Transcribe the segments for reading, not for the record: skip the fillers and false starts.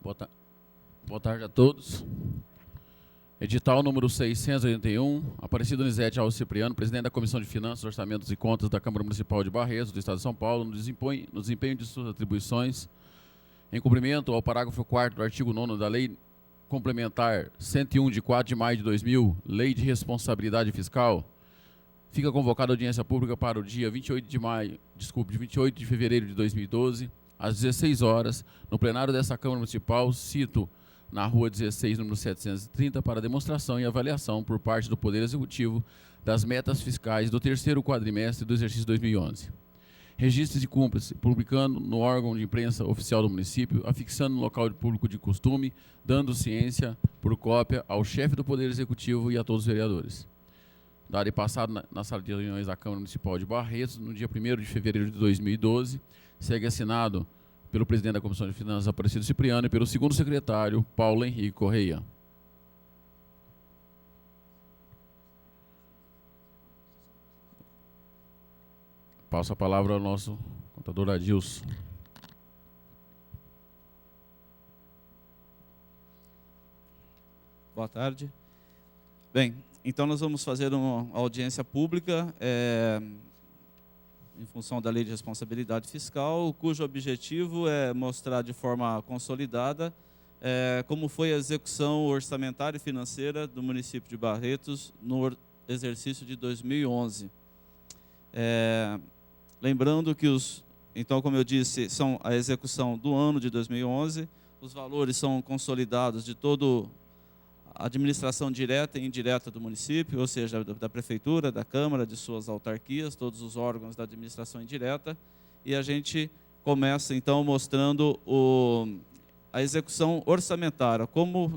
Boa, boa tarde a todos. Edital número 681, Aparecido Nizete Alves Cipriano, presidente da Comissão de Finanças, Orçamentos e Contas da Câmara Municipal de Barretos, do Estado de São Paulo, no desempenho de suas atribuições, em cumprimento ao parágrafo 4º do artigo 9º da Lei Complementar 101, de 4 de maio de 2000, Lei de Responsabilidade Fiscal, fica convocada a audiência pública para o dia 28 de fevereiro de 2012, às 16 horas, no plenário dessa Câmara Municipal, cito na Rua 16, número 730, para demonstração e avaliação por parte do Poder Executivo das metas fiscais do terceiro quadrimestre do exercício 2011. Registre de cúmplice, publicando no órgão de imprensa oficial do município, afixando no local público de costume, dando ciência por cópia ao chefe do Poder Executivo e a todos os vereadores. Dado e passado na sala de reuniões da Câmara Municipal de Barretos, no dia 1º de fevereiro de 2012, segue assinado pelo presidente da Comissão de Finanças, Aparecido Cipriano, e pelo segundo secretário, Paulo Henrique Correia. Passo a palavra ao nosso contador Adilson. Boa tarde. Bem, então nós vamos fazer uma audiência pública em função da Lei de Responsabilidade Fiscal, cujo objetivo é mostrar de forma consolidada como foi a execução orçamentária e financeira do município de Barretos no exercício de 2011. Lembrando que então, como eu disse, são a execução do ano de 2011, os valores são consolidados de toda a administração direta e indireta do município, ou seja, da prefeitura, da Câmara, de suas autarquias, todos os órgãos da administração indireta, e a gente começa então mostrando a execução orçamentária,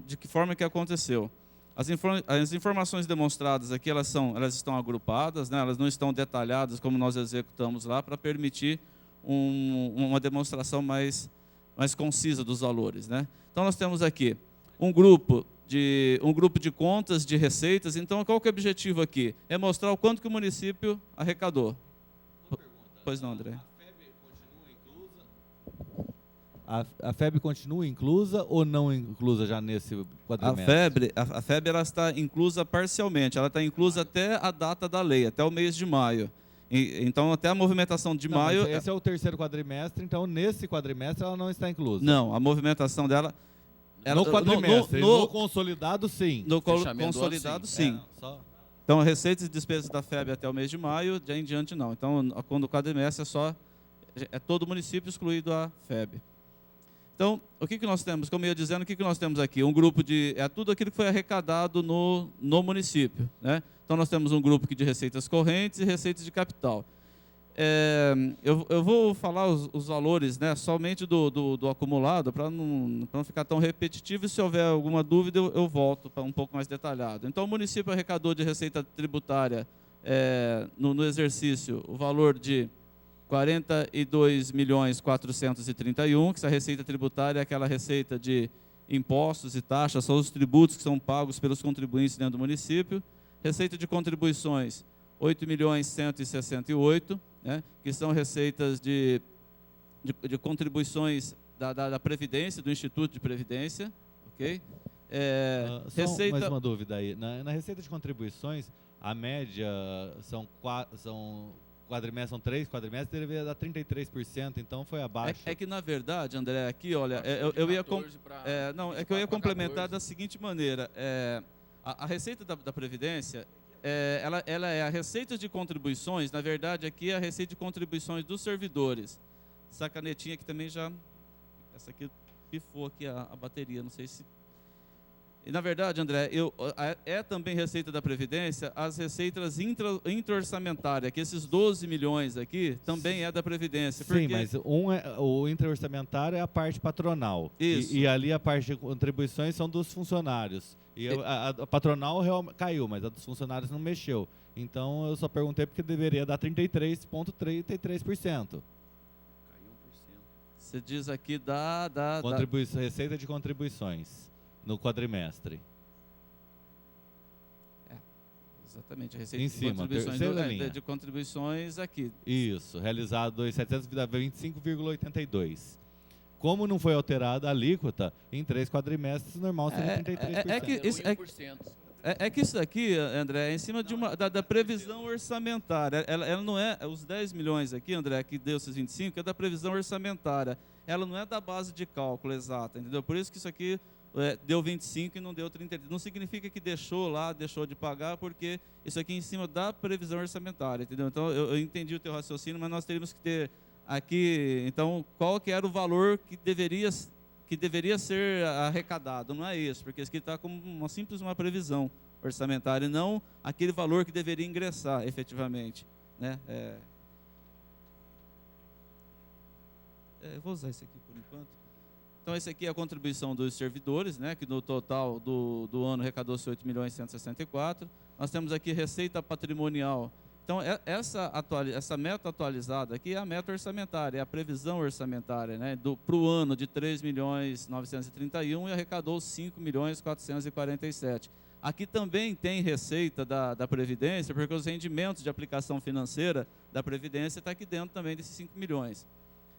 de que forma que aconteceu. As informações demonstradas aqui, elas estão agrupadas, né? Elas não estão detalhadas como nós executamos lá, para permitir uma demonstração mais concisa dos valores, né? Então nós temos aqui um grupo de contas, de receitas. Então qual que é o objetivo aqui? É mostrar o quanto que o município arrecadou. Uma pergunta. Pois não, André. A FEB continua inclusa ou não inclusa já nesse quadrimestre? A FEB ela está inclusa parcialmente, ela está inclusa até a data da lei, até o mês de maio. Então, até a movimentação de maio... Mas esse é o terceiro quadrimestre, então nesse quadrimestre ela não está inclusa. Não, a movimentação dela... No quadrimestre, no consolidado, sim. No consolidado, sim. Então, receitas e despesas da FEB até o mês de maio, de aí em diante não. Então, quando o quadrimestre é todo o município, excluído a FEB. Então, o que nós temos? Como eu ia dizendo, o que nós temos aqui? Um grupo tudo aquilo que foi arrecadado no município, né? Então, nós temos um grupo aqui de receitas correntes e receitas de capital. Eu vou falar os valores, né, somente do acumulado, para não ficar tão repetitivo, e se houver alguma dúvida, eu volto para um pouco mais detalhado. Então, o município arrecadou de receita tributária no exercício o valor de 42.431.000, que essa receita tributária é aquela receita de impostos e taxas, são os tributos que são pagos pelos contribuintes dentro do município. Receita de contribuições, 8.168.000, né, que são receitas de contribuições da Previdência, do Instituto de Previdência. Ok? Mais uma dúvida aí. Na receita de contribuições, a média são 3 quadrimestres, deveria dar 33%, então foi abaixo. É que, na verdade, André, aqui, olha, eu ia complementar da seguinte maneira. A receita da Previdência, ela é a receita de contribuições, na verdade, aqui é a receita de contribuições dos servidores. Essa canetinha aqui também essa aqui pifou aqui a bateria, não sei se... E, na verdade, André, é também receita da Previdência as receitas intra-orçamentárias, que esses 12 milhões aqui também é da Previdência. Sim, mas o intra-orçamentário é a parte patronal. Isso. E ali a parte de contribuições são dos funcionários. E a patronal caiu, mas a dos funcionários não mexeu. Então, eu só perguntei porque deveria dar 33,33%. Você diz aqui receita de contribuições no quadrimestre. Exatamente, a receita em cima, de contribuições aqui. Isso, realizado 725,82. como não foi alterada a alíquota, em 3 quadrimestres normal seria 33%. É que isso aqui, André, é em cima da previsão orçamentária. Ela não é, os 10 milhões aqui, André, que deu esses 25, é da previsão orçamentária. Ela não é da base de cálculo exata, entendeu? Por isso que isso aqui deu 25 e não deu 33. Não significa que deixou de pagar, porque isso aqui é em cima da previsão orçamentária, entendeu? Então, eu entendi o teu raciocínio, mas nós teríamos que ter aqui, então, qual que era o valor que deveria ser arrecadado. Não é isso, porque isso aqui está como uma previsão orçamentária, e não aquele valor que deveria ingressar efetivamente, né? Eu vou usar esse aqui por enquanto. Então, esse aqui é a contribuição dos servidores, né, que no total do ano arrecadou-se 8.164. Nós temos aqui receita patrimonial. Então, essa meta atualizada aqui é a meta orçamentária, é a previsão orçamentária, né, para o ano de 3.931 e arrecadou 5.447. Aqui também tem receita da Previdência, porque os rendimentos de aplicação financeira da Previdência está aqui dentro também desses 5 milhões.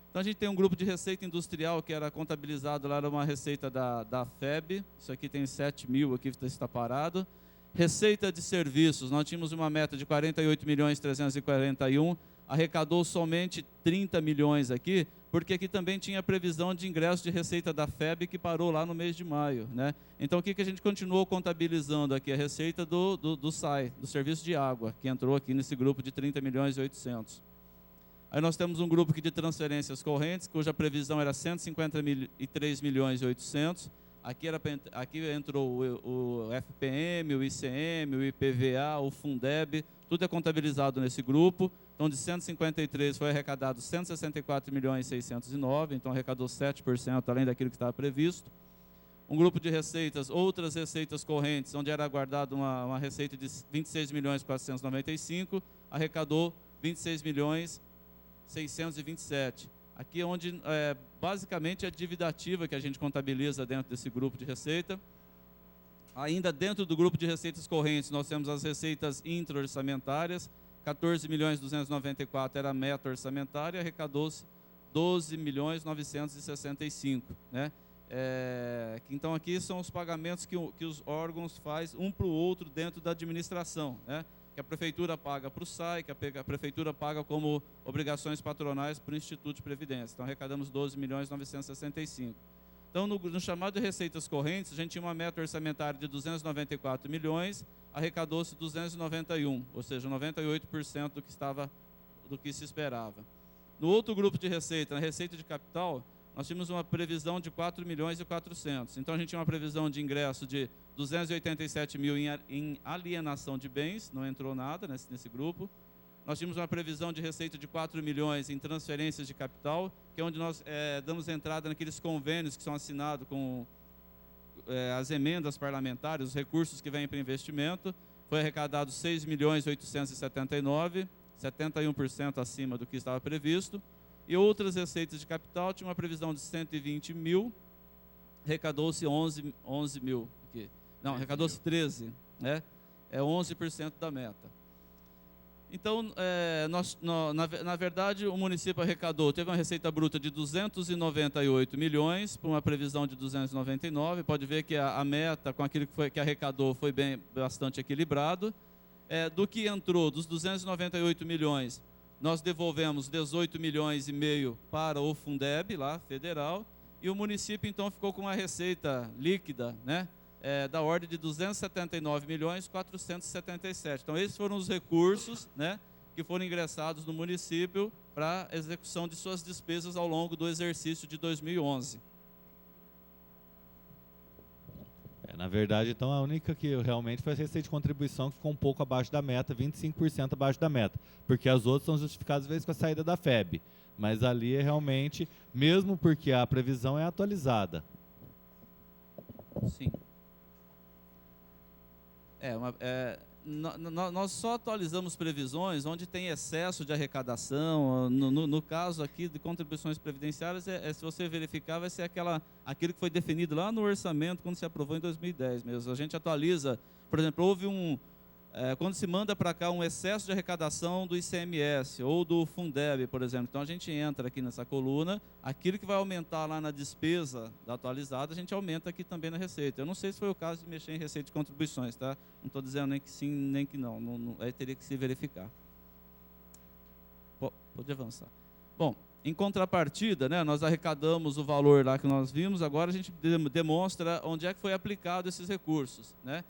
Então, a gente tem um grupo de receita industrial que era contabilizado lá, era uma receita da FEB, isso aqui tem 7 mil, aqui está parado. Receita de serviços, nós tínhamos uma meta de 48.341, arrecadou somente 30 milhões aqui, porque aqui também tinha previsão de ingresso de receita da FEB que parou lá no mês de maio, né? Então, o que a gente continuou contabilizando aqui? A receita do SAI, do serviço de água, que entrou aqui nesse grupo de 30.800.000. Aí nós temos um grupo aqui de transferências correntes, cuja previsão era 153.800.000. Aqui entrou o FPM, o ICM, o IPVA, o Fundeb, tudo é contabilizado nesse grupo. Então, de 153 foi arrecadado 164.609.000, então arrecadou 7%, além daquilo que estava previsto. Um grupo de receitas, outras receitas correntes, onde era guardado uma receita de 26.495.000, arrecadou 26.627.000. Aqui é onde, basicamente, a dívida ativa que a gente contabiliza dentro desse grupo de receita. Ainda dentro do grupo de receitas correntes, nós temos as receitas intra-orçamentárias. 14.294.000 era a meta orçamentária, arrecadou-se 12.965.000, né? Então, aqui são os pagamentos que os órgãos fazem um para o outro dentro da administração, né? Que a prefeitura paga para o SAI, que a prefeitura paga como obrigações patronais para o Instituto de Previdência. Então, arrecadamos 12.965.000. Então, no chamado de receitas correntes, a gente tinha uma meta orçamentária de 294 milhões, arrecadou-se 291, ou seja, 98% do que se esperava. No outro grupo de receita, na receita de capital, nós tínhamos uma previsão de 4.400.000. Então, a gente tinha uma previsão de ingresso de 287.000 em alienação de bens, não entrou nada nesse grupo. Nós tínhamos uma previsão de receita de 4 milhões em transferências de capital, que é onde nós damos entrada naqueles convênios que são assinados com as emendas parlamentares, os recursos que vêm para investimento. Foi arrecadado 6.879.000, 71% acima do que estava previsto. E outras receitas de capital, tinha uma previsão de 120 mil, arrecadou-se 11 mil. Não, arrecadou-se 13, né? É 11% da meta. Então, na verdade, o município teve uma receita bruta de 298 milhões, para uma previsão de 299. Pode ver que a meta, com aquilo que arrecadou, foi bastante equilibrado. Do que entrou, dos 298 milhões, nós devolvemos 18 milhões e meio para o Fundeb, lá, federal, e o município, então, ficou com uma receita líquida, né? Da ordem de 279.477.000. Então, esses foram os recursos, né, que foram ingressados no município para a execução de suas despesas ao longo do exercício de 2011. Na verdade, então, a única que realmente foi a receita de contribuição, que ficou um pouco abaixo da meta, 25% abaixo da meta, porque as outras são justificadas, às vezes, com a saída da FEB. Mas ali é realmente, mesmo porque a previsão é atualizada. Sim. Nós só atualizamos previsões onde tem excesso de arrecadação. No caso aqui de contribuições previdenciárias, se você verificar, vai ser aquilo que foi definido lá no orçamento quando se aprovou em 2010 mesmo. A gente atualiza, por exemplo, houve quando se manda para cá um excesso de arrecadação do ICMS ou do Fundeb, por exemplo, então a gente entra aqui nessa coluna, aquilo que vai aumentar lá na despesa da atualizada, a gente aumenta aqui também na receita. Eu não sei se foi o caso de mexer em receita de contribuições, tá? Não estou dizendo nem que sim, nem que não, aí teria que se verificar. Pode avançar. Bom, em contrapartida, né, nós arrecadamos o valor lá que nós vimos, agora a gente demonstra onde é que foi aplicado esses recursos, né,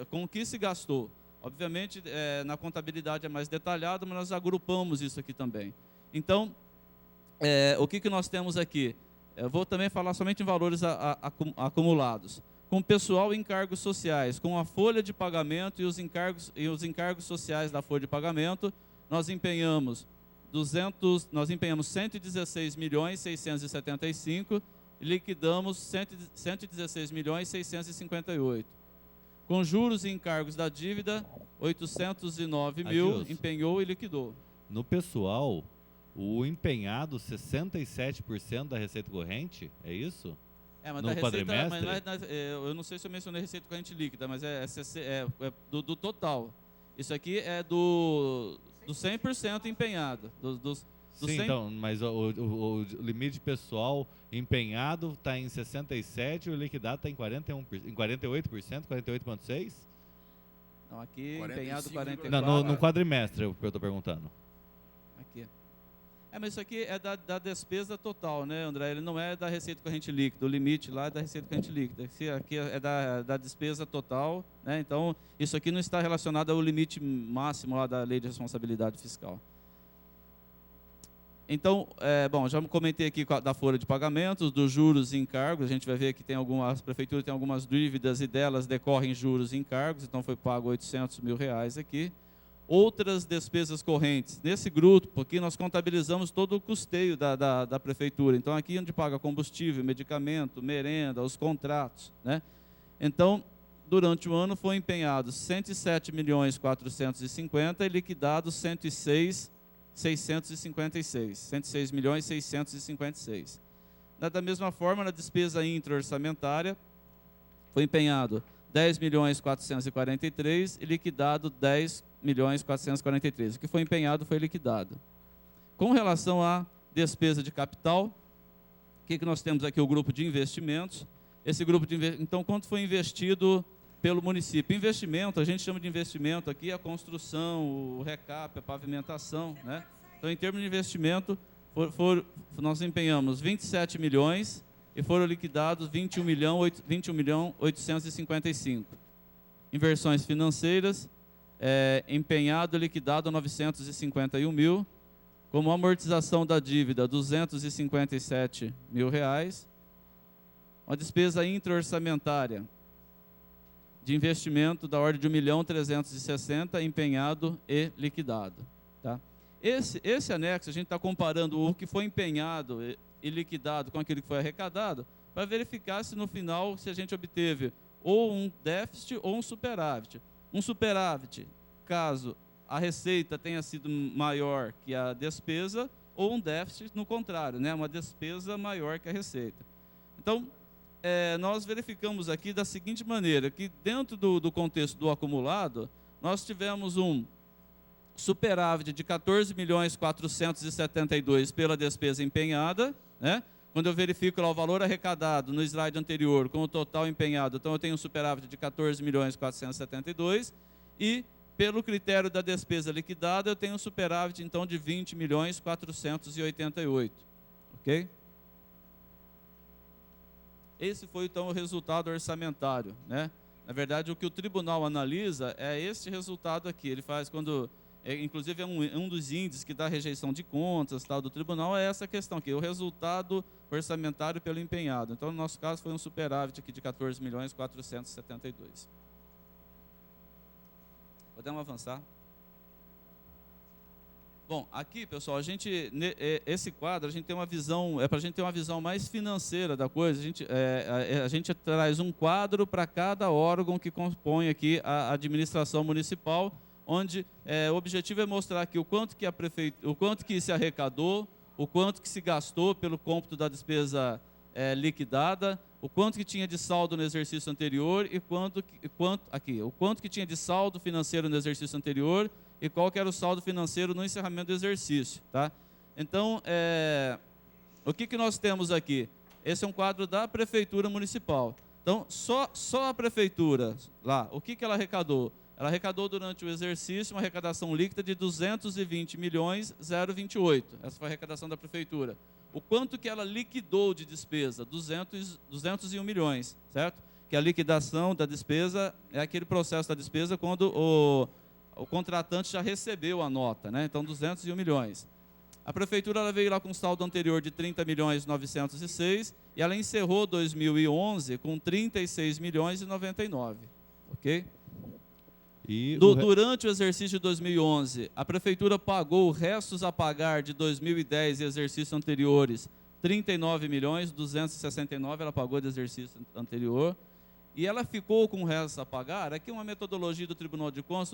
com o que se gastou. Obviamente, na contabilidade é mais detalhado, mas nós agrupamos isso aqui também. Então, o que nós temos aqui? Eu vou também falar somente em valores acumulados. Com pessoal e encargos sociais, com a folha de pagamento e os encargos sociais da folha de pagamento, nós empenhamos 116.675.000 e liquidamos 116.658.000. Com juros e encargos da dívida, 809.000, empenhou e liquidou. No pessoal, o empenhado 67% da receita corrente, é isso? Mas no quadrimestre? Eu não sei se eu mencionei receita corrente líquida, mas é do total. Isso aqui é do 100% empenhado. Sim, 100... então, mas o limite pessoal empenhado está em 67% e o liquidado está em 48%, 48,6%? Não, aqui empenhado 44%. Não, no quadrimestre eu estou perguntando. Aqui. Mas isso aqui é da despesa total, né, André? Ele não é da receita corrente líquida, o limite lá é da receita corrente líquida. Esse aqui é da despesa total, né? Então, isso aqui não está relacionado ao limite máximo lá da Lei de Responsabilidade Fiscal. Então, bom, já comentei aqui da folha de pagamentos, dos juros e encargos. A gente vai ver que as prefeituras têm algumas dívidas e delas decorrem juros e encargos, então foi pago R$800.000 aqui. Outras despesas correntes. Nesse grupo aqui nós contabilizamos todo o custeio da prefeitura. Então aqui onde paga combustível, medicamento, merenda, os contratos, né? Então, durante o ano foi empenhado 107.450.000 e liquidado 106.656. Da mesma forma, na despesa intra-orçamentária, foi empenhado 10.443.000 e liquidado 10.443.000. O que foi empenhado foi liquidado. Com relação à despesa de capital, o que nós temos aqui? O grupo de investimentos. Esse grupo de então, quanto foi investido pelo município? Investimento, a gente chama de investimento aqui a construção, o recap, a pavimentação, né? Então, em termos de investimento, nós empenhamos 27 milhões e foram liquidados 21.855.000. Inversões financeiras, empenhado e liquidado 951.000. Como amortização da dívida, R$257.000. Uma despesa intra-orçamentária de investimento da ordem de 1.360.000, empenhado e liquidado. Tá? Esse anexo, a gente está comparando o que foi empenhado e liquidado com aquilo que foi arrecadado, para verificar se no final, se a gente obteve ou um déficit ou um superávit. Um superávit, caso a receita tenha sido maior que a despesa, ou um déficit, no contrário, né? Uma despesa maior que a receita. Então, nós verificamos aqui da seguinte maneira, que dentro do contexto do acumulado, nós tivemos um superávit de 14.472.000 pela despesa empenhada, né? Quando eu verifico lá o valor arrecadado no slide anterior com o total empenhado, então eu tenho um superávit de 14.472.000 e pelo critério da despesa liquidada eu tenho um superávit então de 20.488.000, ok? Esse foi então o resultado orçamentário, né? Na verdade, o que o tribunal analisa é este resultado aqui. Ele faz quando, inclusive é um dos índices que dá rejeição de contas, tal, do tribunal, é essa questão aqui, o resultado orçamentário pelo empenhado. Então, no nosso caso, foi um superávit aqui de 14.472.000. Podemos avançar? Bom, aqui, pessoal, esse quadro, a gente tem uma visão, para a gente ter uma visão mais financeira da coisa, a gente traz um quadro para cada órgão que compõe aqui a administração municipal, onde o objetivo é mostrar aqui o quanto que se arrecadou, o quanto que se gastou pelo cômputo da despesa liquidada, o quanto que tinha de saldo no exercício anterior e o quanto que tinha de saldo financeiro no exercício anterior e qual que era o saldo financeiro no encerramento do exercício, tá? Então, o que nós temos aqui? Esse é um quadro da Prefeitura Municipal. Então, só a Prefeitura, lá, o que ela arrecadou? Ela arrecadou durante o exercício uma arrecadação líquida de 220.028. Essa foi a arrecadação da Prefeitura. O quanto que ela liquidou de despesa? 201 milhões, certo? Que a liquidação da despesa é aquele processo da despesa quando o contratante já recebeu a nota, né? Então, 201 milhões. A Prefeitura ela veio lá com um saldo anterior de 30.906 e ela encerrou 2011 com 36.099, ok? Durante o exercício de 2011, a Prefeitura pagou restos a pagar de 2010 e exercícios anteriores, 39.269.000, ela pagou do exercício anterior. E ela ficou com o resto a pagar, aqui uma metodologia do Tribunal de Contas,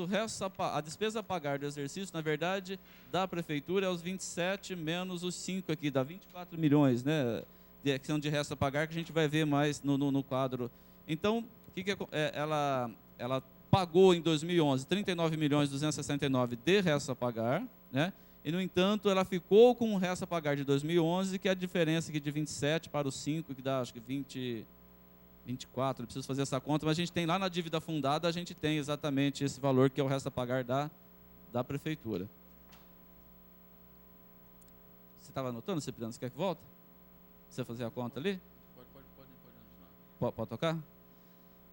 a despesa a pagar do exercício, na verdade, da Prefeitura é os 27 menos os 5 aqui, dá 24 milhões, né, de questão de resto a pagar, que a gente vai ver mais no quadro. Então, ela pagou em 2011 39.269.000 de resto a pagar, né, e, no entanto, ela ficou com o resto a pagar de 2011, que é a diferença aqui de 27 para os 5, que dá, acho que 24, eu preciso fazer essa conta, mas a gente tem lá na dívida fundada, a gente tem exatamente esse valor que é o resto a pagar da Prefeitura. Você estava anotando, Cipriano? Você quer que volte? Você fazer a conta ali? Pode tocar?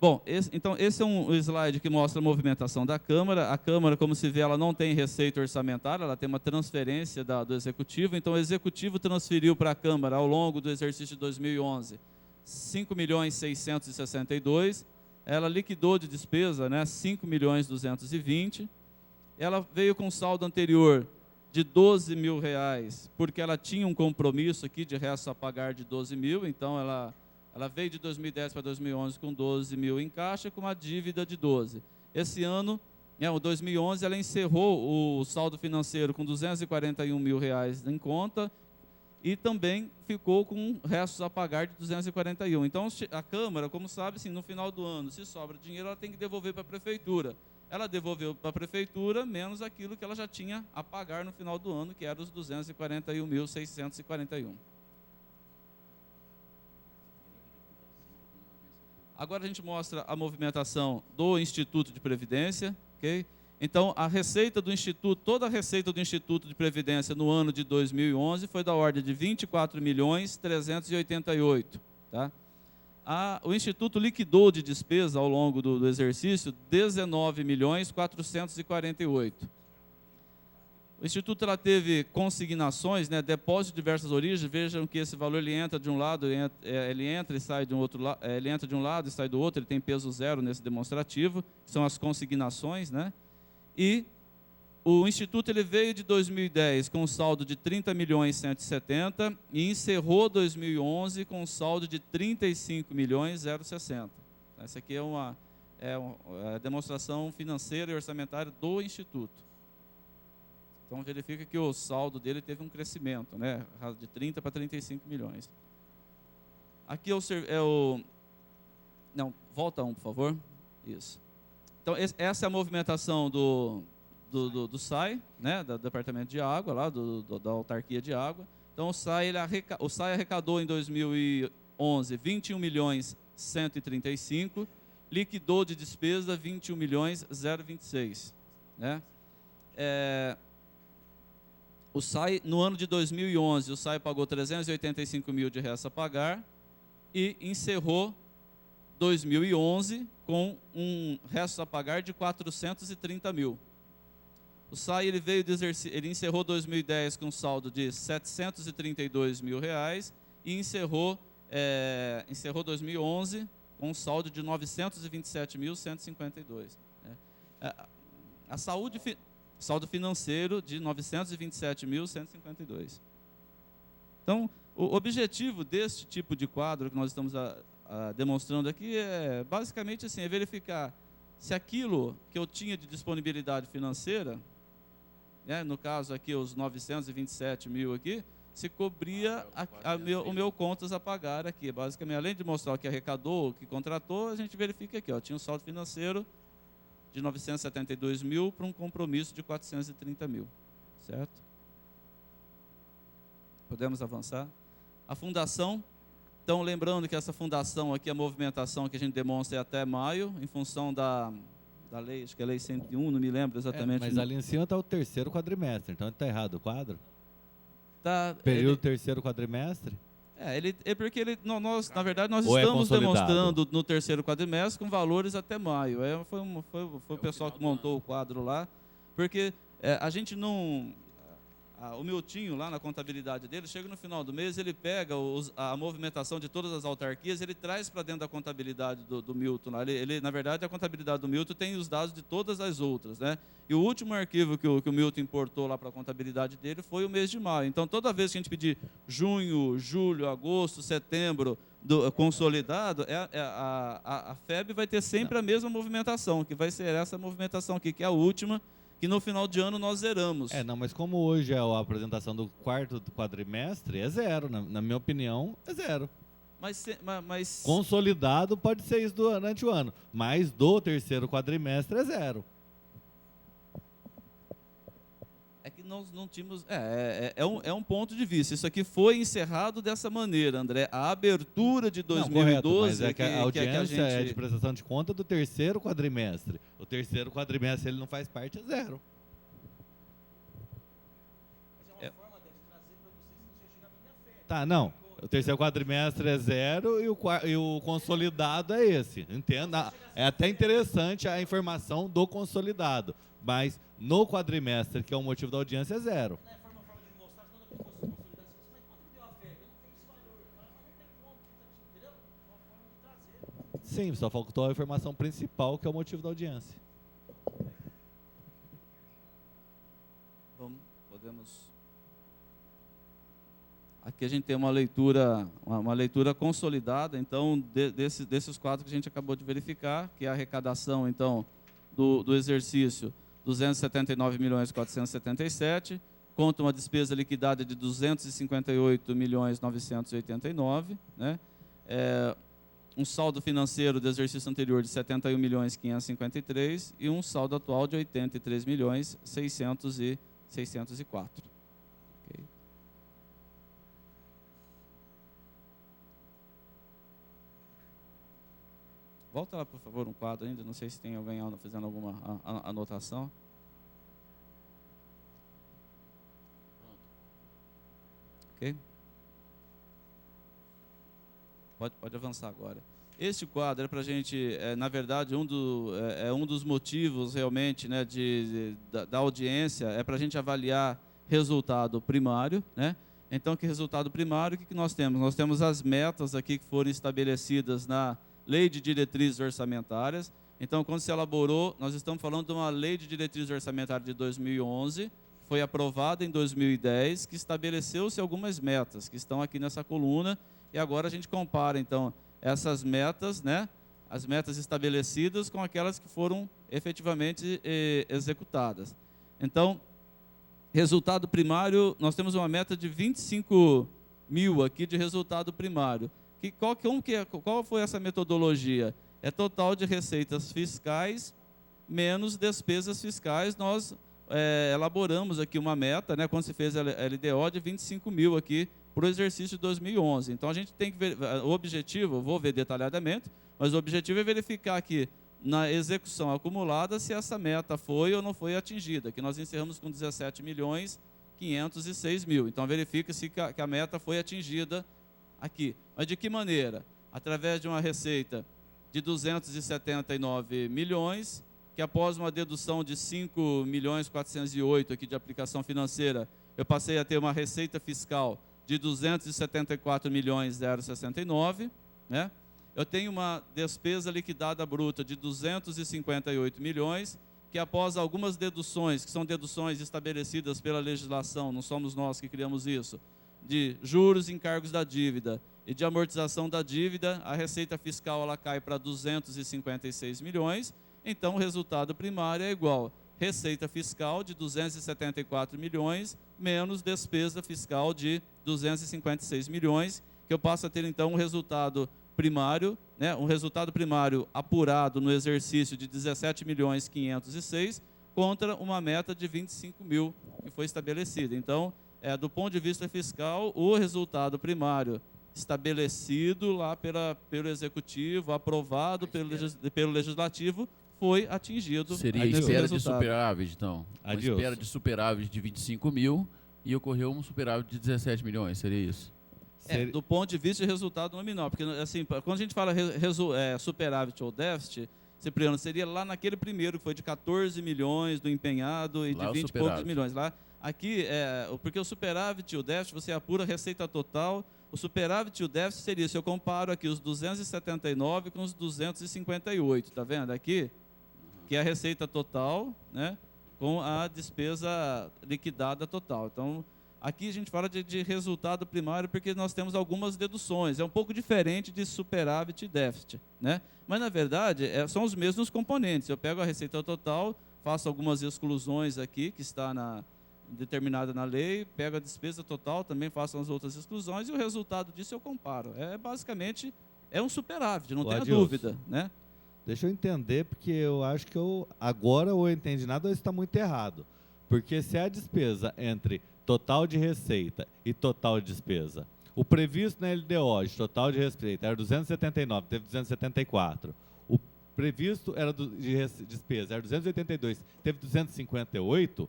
Bom, então esse é um slide que mostra a movimentação da Câmara. A Câmara, como se vê, ela não tem receita orçamentária, ela tem uma transferência do Executivo. Então o Executivo transferiu para a Câmara, ao longo do exercício de 2011, 5.662.000, ela liquidou de despesa, né, 5.220.000, ela veio com saldo anterior de R$12.000, porque ela tinha um compromisso aqui de resto a pagar de 12.000, então ela veio de 2010 para 2011 com 12.000 em caixa, com uma dívida de 12. Esse ano, o 2011, ela encerrou o saldo financeiro com R$241.000 em conta, e também ficou com restos a pagar de 241. Então, a Câmara, como sabe, assim, no final do ano, se sobra dinheiro, ela tem que devolver para a Prefeitura. Ela devolveu para a Prefeitura menos aquilo que ela já tinha a pagar no final do ano, que era os 241.641. Agora a gente mostra a movimentação do Instituto de Previdência, ok? Então, a receita do Instituto, toda a receita do Instituto de Previdência no ano de 2011 foi da ordem de 24.388.000, tá? O Instituto liquidou de despesa ao longo do exercício 19.448.000. O Instituto teve consignações, né, depósito de diversas origens. Vejam que esse valor ele entra de um lado, ele entra e sai de um outro lado, ele entra de um lado e sai do outro, ele tem peso zero nesse demonstrativo, são as consignações, né? E o Instituto ele veio de 2010 com um saldo de 30.170.000 e encerrou 2011 com um saldo de 35.060.000. Essa aqui é uma demonstração financeira e orçamentária do Instituto. Então, verifica que o saldo dele teve um crescimento, né, de 30 para 35 milhões. Aqui não, volta um, por favor. Isso. Então, essa é a movimentação do SAI, né, do Departamento de Água, lá, da Autarquia de Água. Então, o SAI arrecadou em 2011 21.135.000, liquidou de despesa 21.026.000, né? O SAI, no ano de 2011, o SAI pagou 385.000 de resto a pagar e encerrou 2011 com um resto a pagar de 430.000. O SAI ele encerrou 2010 com um saldo de 732.000 reais e encerrou 2011 com um saldo de 927.152. Saldo financeiro de 927.152. Então, o objetivo deste tipo de quadro que nós estamos demonstrando aqui é basicamente assim, é verificar se aquilo que eu tinha de disponibilidade financeira, né, no caso aqui os 927.000 aqui, se cobria o meu contas a pagar aqui. Basicamente, além de mostrar o que arrecadou, o que contratou, a gente verifica aqui, ó, tinha um saldo financeiro de 972 mil para um compromisso de 430 mil, certo? Podemos avançar? A fundação, então lembrando que essa fundação aqui, a movimentação que a gente demonstra é até maio, em função da lei, acho que é a lei 101, não me lembro exatamente. Mas ali em cima está o terceiro quadrimestre, então está errado o quadro? Tá, Período terceiro quadrimestre? Nós, na verdade, nós Ou é estamos consolidado? demonstrando no terceiro quadrimestre com valores até maio. Foi o pessoal que montou o quadro lá, porque a gente não... o Miltinho, lá na contabilidade dele, chega no final do mês, ele pega a movimentação de todas as autarquias, ele traz para dentro da contabilidade do Milton. Lá. Na verdade, a contabilidade do Milton tem os dados de todas as outras, né? E o último arquivo que o Milton importou lá para a contabilidade dele foi o mês de maio. Então, toda vez que a gente pedir junho, julho, agosto, setembro, consolidado, a FEB vai ter sempre a mesma movimentação, que vai ser essa movimentação aqui, que é a última, que no final de ano nós zeramos. Mas como hoje é a apresentação do quarto quadrimestre, é zero. Na minha opinião, é zero. Mas Consolidado pode ser isso durante o ano, mas do terceiro quadrimestre é zero. é que nós não tínhamos... É um ponto de vista. Isso aqui foi encerrado dessa maneira, André. A abertura de 2012... Não, correto, mas que a audiência gente... é de prestação de conta do terceiro quadrimestre. O terceiro quadrimestre, ele não faz parte, é zero. Tá, não. O terceiro quadrimestre é zero e o consolidado é esse. Entenda? É até interessante a informação do consolidado, mas no quadrimestre, que é o motivo da audiência, é zero. Sim, só faltou a informação principal, que é o motivo da audiência. Podemos... Aqui a gente tem uma leitura consolidada, então, desses quadros que a gente acabou de verificar, que é a arrecadação, então, do exercício 279.477, conta uma despesa liquidada de 258.989, né? Um saldo financeiro do exercício anterior de 71.553 e um saldo atual de 83.604. Okay. Volta lá, por favor, um quadro ainda. Não sei se tem alguém fazendo alguma anotação. Ok? Pode avançar agora. Este quadro é para a gente, na verdade, um dos motivos realmente, né, da audiência, é para a gente avaliar resultado primário, né? Então, que resultado primário, o que nós temos? Nós temos as metas aqui que foram estabelecidas na Lei de Diretrizes Orçamentárias. Então, quando se elaborou, nós estamos falando de uma Lei de Diretrizes Orçamentárias de 2011, foi aprovada em 2010, que estabeleceu-se algumas metas, que estão aqui nessa coluna, e agora a gente compara, então, essas metas, né, as metas estabelecidas com aquelas que foram efetivamente executadas. Então, resultado primário, nós temos uma meta de 25 mil aqui de resultado primário. Qual foi essa metodologia? É total de receitas fiscais menos despesas fiscais. Nós elaboramos aqui uma meta, né, quando se fez a LDO, de 25 mil aqui para o exercício de 2011. Então, a gente tem que ver, o objetivo, vou ver detalhadamente, mas o objetivo é verificar aqui, na execução acumulada, se essa meta foi ou não foi atingida, que nós encerramos com 17.506.000. Então, verifica-se que a meta foi atingida aqui. Mas de que maneira? Através de uma receita de 279 milhões, que após uma dedução de 5.408.000 aqui de aplicação financeira, eu passei a ter uma receita fiscal de 274.069, né? Eu tenho uma despesa liquidada bruta de 258 milhões, que após algumas deduções, que são deduções estabelecidas pela legislação, não somos nós que criamos isso, de juros e encargos da dívida e de amortização da dívida, a receita fiscal ela cai para 256 milhões, então o resultado primário é igual receita fiscal de 274 milhões, menos despesa fiscal de 256 milhões, que eu passo a ter, então, um resultado primário, né, um resultado primário apurado no exercício de 17.506, contra uma meta de 25 mil que foi estabelecida. Então, do ponto de vista fiscal, o resultado primário estabelecido lá pelo Executivo, aprovado pelo Legislativo, foi atingido. Seria espera de superávit, então. Uma espera de superávit de 25 mil e ocorreu um superávit de 17 milhões, seria isso? Do ponto de vista de resultado nominal, porque assim, quando a gente fala superávit ou déficit, Cipriano, seria lá naquele primeiro, que foi de 14 milhões do empenhado e lá de 20 e poucos milhões. Lá, aqui, porque o superávit e o déficit, você apura a receita total. O superávit e o déficit seria, se eu comparo aqui os 279 com os 258, tá vendo aqui? Que é a receita total, né, com a despesa liquidada total. Então, aqui a gente fala de resultado primário porque nós temos algumas deduções. É um pouco diferente de superávit e déficit, né? Mas, na verdade, são os mesmos componentes. Eu pego a receita total, faço algumas exclusões aqui, que está determinada na lei, pego a despesa total, também faço as outras exclusões, e o resultado disso eu comparo. Basicamente, um superávit, não tenha dúvida, né? Deixa eu entender, porque eu acho que agora ou eu entendi nada ou isso está muito errado. Porque se a despesa entre total de receita e total de despesa, o previsto na LDO de total de receita era 279, teve 274. O previsto era de despesa era 282, teve 258.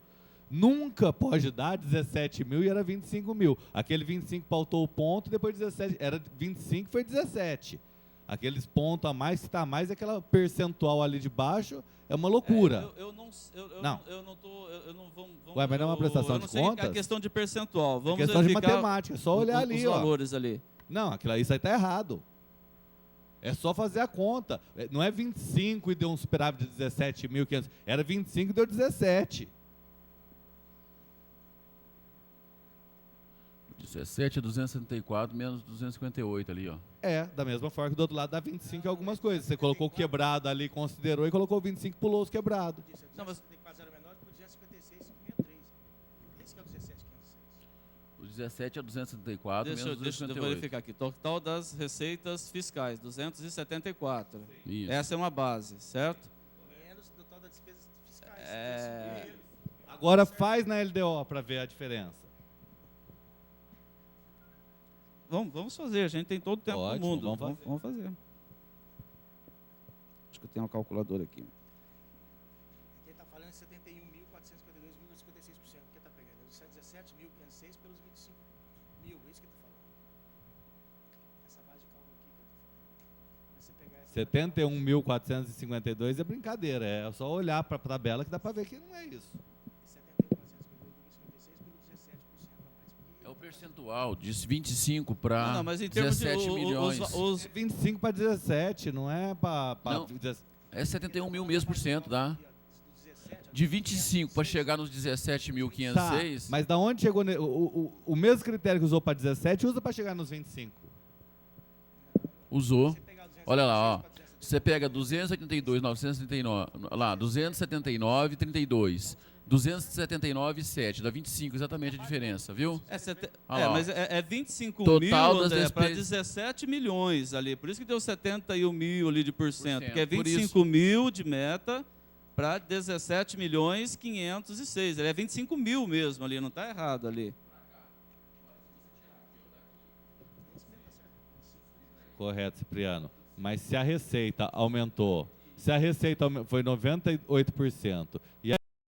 Nunca pode dar 17 mil e era 25 mil. Aquele 25 pautou o ponto, depois 17, era 25 foi 17. Aqueles pontos a mais, que está a mais, aquela percentual ali de baixo, é uma loucura. Eu não vamos. Ué, mas não é uma prestação de contas? É questão de percentual. Vamos é questão de matemática, é só olhar ali, os valores ali. Não, isso aí está errado. É só fazer a conta. Não é 25 e deu um superávit de 17.500. Era 25 e deu 17. 17 é 264 menos 258 ali, ó. Da mesma forma que do outro lado dá 25 em algumas coisas. Você colocou o quebrado ali, considerou e colocou 25, pulou os quebrados. Não, mas menor por 256,503. Esse que é o 17,506. O 17 é 264 menos 258. Deixa eu verificar aqui. Total das receitas fiscais, 274. Isso. Essa é uma base, certo? Menos o total das despesas fiscais. Agora faz na LDO para ver a diferença. Vamos fazer, a gente tem todo o tempo do mundo. Vamos fazer. Acho que eu tenho uma calculadora aqui. Ele está falando 71.452,56%. O que está pegando? 17.506 pelos 25 mil, é isso que ele está falando. Essa base de cálculo aqui que eu estou falando. 71.452 é brincadeira, é só olhar para a tabela que dá para ver que não é isso. 71.452,56 pelos 17% a mais. É o percentual de 25 para 17 milhões. Os 25 para 17, não é para... É 71 mil mesmo por cento, tá? De 25 para chegar nos 17.506. Tá, mas da onde chegou o mesmo critério que usou para 17, usa para chegar nos 25. Usou. Olha lá, ó. Você pega 282, 939, lá, 279, 32. 279,7, dá 25, exatamente a diferença, viu? Mas é 25 total mil das para 17 milhões ali, por isso que deu 71 mil ali de porcento, porque é 25 isso. mil de meta para 17 milhões 506, ele é 25 mil mesmo ali, não está errado ali. Correto, Cipriano. Mas se a receita aumentou, se a receita foi 98% e a